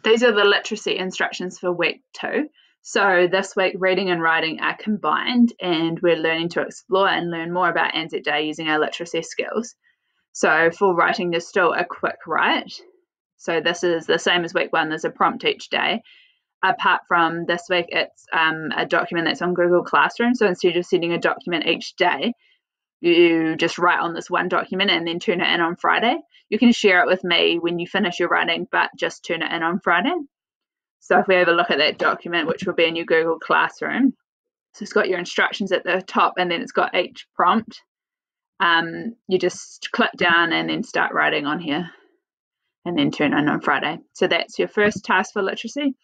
These are the literacy instructions for week 2. So this week, reading and writing are combined, and we're learning to explore and learn more about Anzac Day using our literacy skills. So for writing, there's still a quick write. So this is the same as week 1. There's a prompt each day. Apart from this week, it's a document that's on Google Classroom. So instead of sending a document each day, you just write on this one document and then turn it in on Friday. You can share it with me when you finish your writing, but just turn it in on Friday. So if we have a look at that document, which will be in your Google Classroom, so it's got your instructions at the top and then it's got each prompt. You just click down and then start writing on here and then turn in on Friday. So that's your first task for literacy.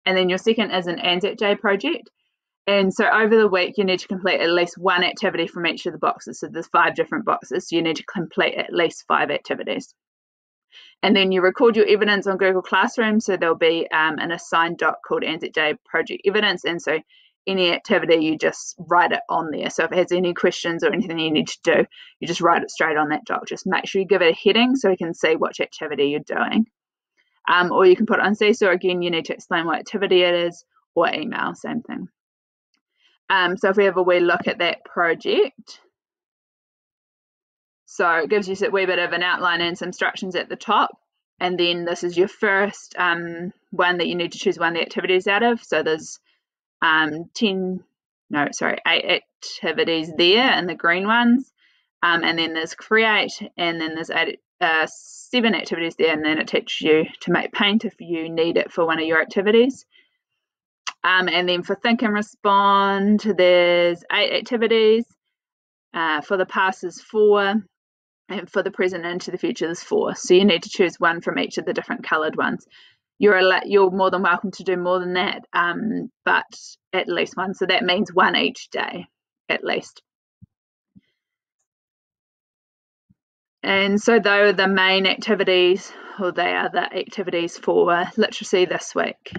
And then your second is an Anzac Day project. And so over the week, you need to complete at least one activity from each of the boxes. So there's 5 different boxes. So you need to complete at least 5 activities. And then you record your evidence on Google Classroom. So there'll be an assigned doc called Anzac Day Project Evidence. And so any activity, you just write it on there. So if it has any questions or anything you need to do, you just write it straight on that doc. Just make sure you give it a heading so you can see which activity you're doing. Or you can put it on Seesaw. Again, you need to explain what activity it is, or email, same thing. So if we have a wee look at that project, so it gives you a wee bit of an outline and some instructions at the top, and then this is your first one that you need to choose one of the activities out of. So there's 8 activities there and the green ones, and then there's create, and then there's 7 activities there, and then it teaches you to make paint if you need it for one of your activities. And then for think and respond, there's 8 activities. For the past is 4, and for the present and into the future there's 4. So you need to choose one from each of the different coloured ones. You're more than welcome to do more than that, but at least one. So that means 1 each day, at least. And so though the main activities, or they are the activities for literacy this week.